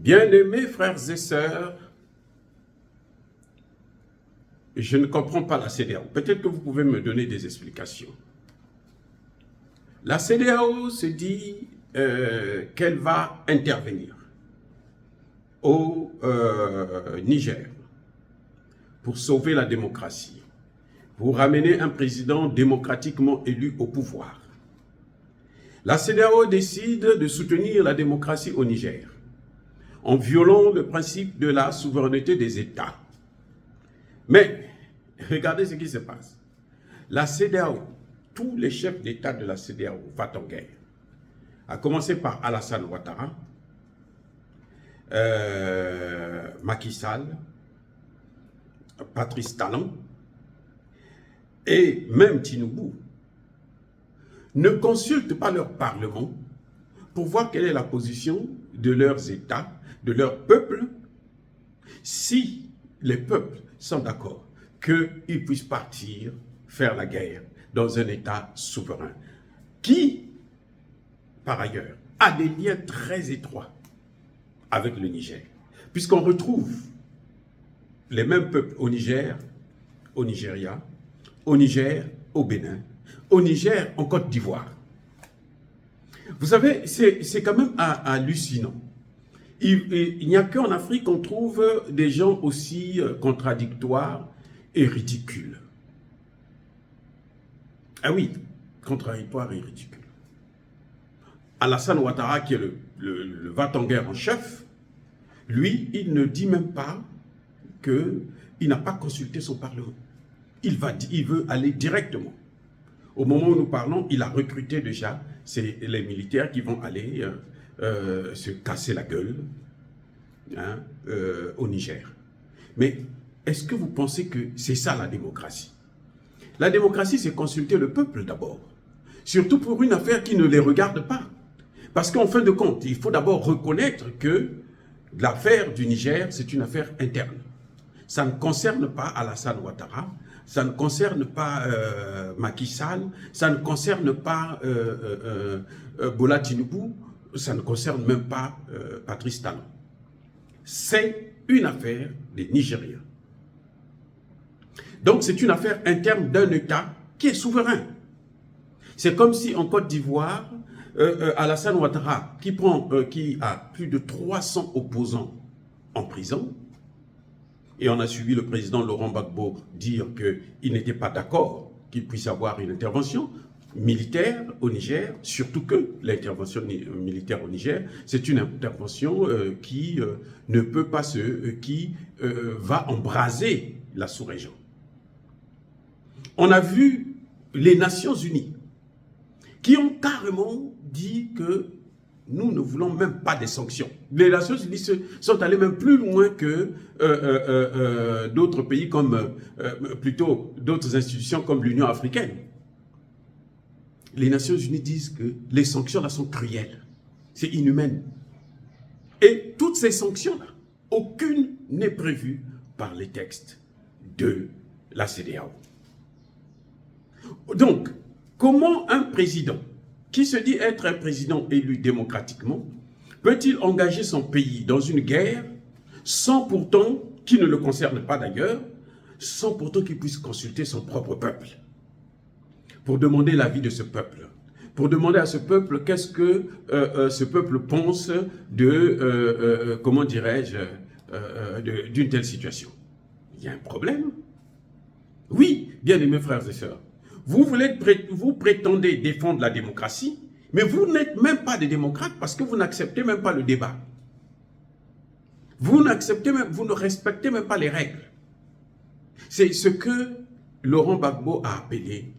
Bien-aimés frères et sœurs, je ne comprends pas la CEDEAO. Peut-être que vous pouvez me donner des explications. La CEDEAO se dit qu'elle va intervenir au Niger pour sauver la démocratie, pour ramener un président démocratiquement élu au pouvoir. La CEDEAO décide de soutenir la démocratie au Niger en violant le principe de la souveraineté des États. Mais, regardez ce qui se passe. La CEDEAO, tous les chefs d'État de la CEDEAO vont en guerre. À commencer par Alassane Ouattara, Macky Sall, Patrice Talon et même Tinubu ne consultent pas leur parlement pour voir quelle est la position de leurs États, de leur peuple, si les peuples sont d'accord qu'ils puissent partir faire la guerre dans un État souverain, qui, par ailleurs, a des liens très étroits avec le Niger, puisqu'on retrouve les mêmes peuples au Niger, au Nigeria, au Niger, au Bénin, au Niger, en Côte d'Ivoire. Vous savez, c'est quand même hallucinant. Il n'y a qu'en Afrique qu'on trouve des gens aussi contradictoires et ridicules. Ah oui, contradictoires et ridicules. Alassane Ouattara, qui est le va-t-en-guerre en chef, lui, il ne dit même pas qu'il n'a pas consulté son Parlement. Il veut aller directement. Au moment où nous parlons, il a recruté déjà les militaires qui vont aller se casser la gueule au Niger. Mais est-ce que vous pensez que c'est ça la démocratie? La démocratie, c'est consulter le peuple d'abord. Surtout pour une affaire qui ne les regarde pas. Parce qu'en fin de compte, il faut d'abord reconnaître que l'affaire du Niger, c'est une affaire interne. Ça ne concerne pas Alassane Ouattara, ça ne concerne pas Macky Sall, ça ne concerne pas Bola Tinubu, ça ne concerne même pas Patrice Talon. C'est une affaire des Nigériens. Donc c'est une affaire interne d'un État qui est souverain. C'est comme si en Côte d'Ivoire, Alassane Ouattara, qui a plus de 300 opposants en prison, et on a suivi le président Laurent Gbagbo dire qu'il n'était pas d'accord qu'il puisse avoir une intervention militaire au Niger, surtout que l'intervention militaire au Niger, c'est une intervention qui ne peut pas qui va embraser la sous-région. On a vu les Nations Unies qui ont carrément dit que nous ne voulons même pas des sanctions. Les Nations Unies sont allées même plus loin que d'autres pays comme, plutôt d'autres institutions comme l'Union africaine. Les Nations Unies disent que les sanctions là sont cruelles, c'est inhumain. Et toutes ces sanctions-là, aucune n'est prévue par les textes de la CEDEAO. Donc, comment un président qui se dit être un président élu démocratiquement peut-il engager son pays dans une guerre sans pourtant, qui ne le concerne pas d'ailleurs, sans pourtant qu'il puisse consulter son propre peuple pour demander l'avis de ce peuple, pour demander à ce peuple qu'est-ce que ce peuple pense de, comment dirais-je, d'une telle situation. Il y a un problème. Oui, bien aimés frères et sœurs, vous prétendez défendre la démocratie, mais vous n'êtes même pas des démocrates parce que vous n'acceptez même pas le débat. Vous ne respectez même pas les règles. C'est ce que Laurent Gbagbo a appelé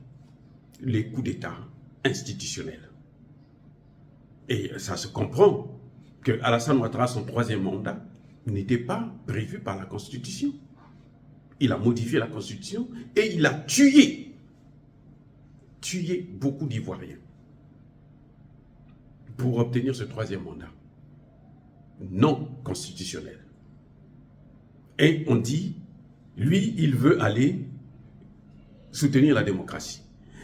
les coups d'État institutionnels. Et ça se comprend que Alassane Ouattara, son troisième mandat, n'était pas prévu par la Constitution. Il a modifié la Constitution et il a tué beaucoup d'Ivoiriens pour obtenir ce troisième mandat non constitutionnel. Et on dit, lui, il veut aller soutenir la démocratie.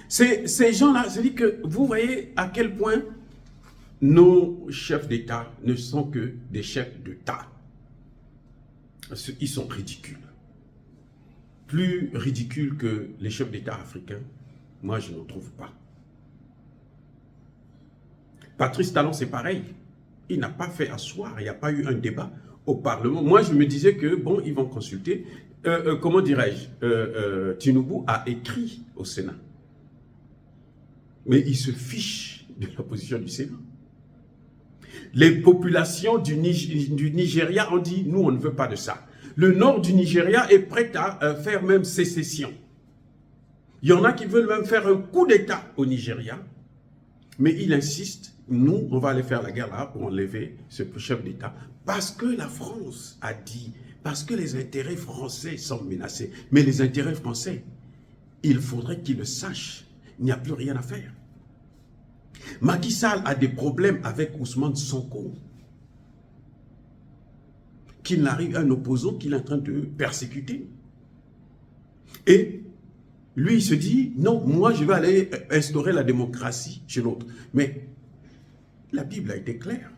Ces gens-là, c'est-à-dire que vous voyez à quel point nos chefs d'État ne sont que des chefs d'État. Ils sont ridicules. Plus ridicules que les chefs d'État africains, moi je n'en trouve pas. Patrice Talon, c'est pareil. Il n'a pas fait asseoir, il n'y a pas eu un débat au Parlement. Moi, je me disais que, bon, ils vont consulter. Comment dirais-je, Tinubu a écrit au Sénat. Mais il se fiche de la position du Sénat. Les populations du Nigeria ont dit, nous, on ne veut pas de ça. Le nord du Nigeria est prêt à faire même sécession. Il y en a qui veulent même faire un coup d'État au Nigeria. Mais il insiste, nous, on va aller faire la guerre là pour enlever ce chef d'État. Parce que la France a dit, parce que les intérêts français sont menacés. Mais les intérêts français, il faudrait qu'ils le sachent. Il n'y a plus rien à faire. Macky Sall a des problèmes avec Ousmane Sonko. Qu'il n'arrive un opposant qu'il est en train de persécuter. Et lui, il se dit, non, moi, je vais aller instaurer la démocratie chez l'autre. Mais la Bible a été claire.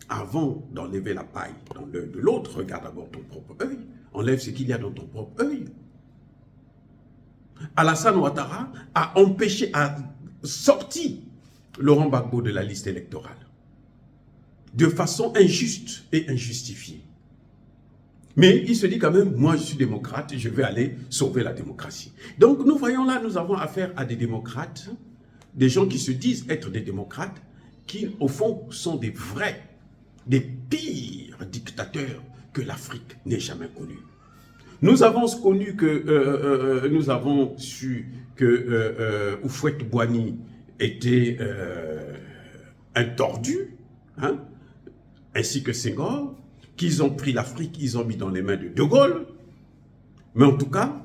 Avant d'enlever la paille dans l'œil de l'autre, regarde d'abord ton propre œil. Enlève ce qu'il y a dans ton propre œil. Alassane Ouattara a empêché, a sorti Laurent Gbagbo de la liste électorale. De façon injuste et injustifiée. Mais il se dit quand même, moi je suis démocrate, je vais aller sauver la démocratie. Donc nous voyons là, nous avons affaire à des démocrates, des gens qui se disent être des démocrates, qui au fond sont des vrais, des pires dictateurs que l'Afrique n'ait jamais connus. Nous avons connu que, nous avons su que Houphouët-Boigny était un tordu, hein, ainsi que Senghor, qu'ils ont pris l'Afrique, ils ont mis dans les mains de De Gaulle. Mais en tout cas,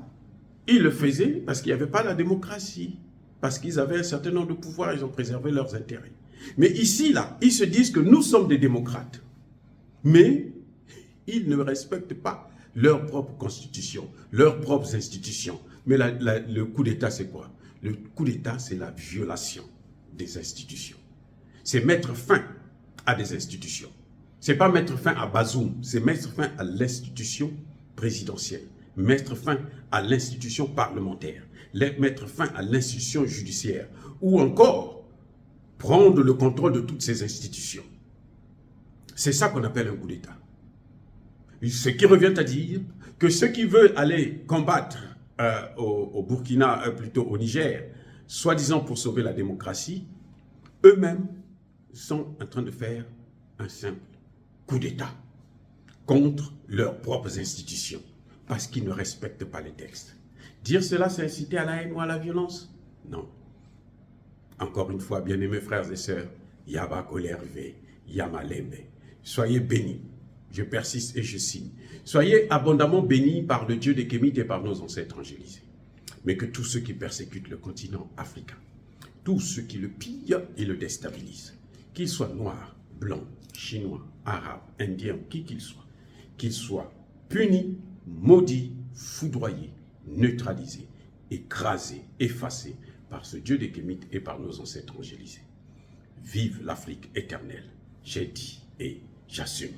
ils le faisaient parce qu'il n'y avait pas la démocratie. Parce qu'ils avaient un certain nombre de pouvoirs, ils ont préservé leurs intérêts. Mais ici, là, ils se disent que nous sommes des démocrates. Mais ils ne respectent pas leur propre constitution, leurs propres institutions. Mais le coup d'État, c'est quoi? Le coup d'État, c'est la violation des institutions. C'est mettre fin à des institutions. Ce n'est pas mettre fin à Bazoum, c'est mettre fin à l'institution présidentielle, mettre fin à l'institution parlementaire, mettre fin à l'institution judiciaire, ou encore prendre le contrôle de toutes ces institutions. C'est ça qu'on appelle un coup d'État. Ce qui revient à dire que ceux qui veulent aller combattre au Burkina, plutôt au Niger, soi-disant pour sauver la démocratie, eux-mêmes sont en train de faire un simple coup d'État contre leurs propres institutions parce qu'ils ne respectent pas les textes. Dire cela, c'est inciter à la haine ou à la violence? Non. Encore une fois, bien-aimés frères et sœurs, Yaba Kolerve, Yamalembe, soyez bénis. Je persiste et je signe. Soyez abondamment bénis par le Dieu des Kémites et par nos ancêtres angélisés. Mais que tous ceux qui persécutent le continent africain, tous ceux qui le pillent et le déstabilisent, qu'ils soient noirs, blancs, chinois, arabes, indiens, qui qu'ils soient punis, maudits, foudroyés, neutralisés, écrasés, effacés par ce Dieu des Kémites et par nos ancêtres angélisés. Vive l'Afrique éternelle, j'ai dit et j'assume.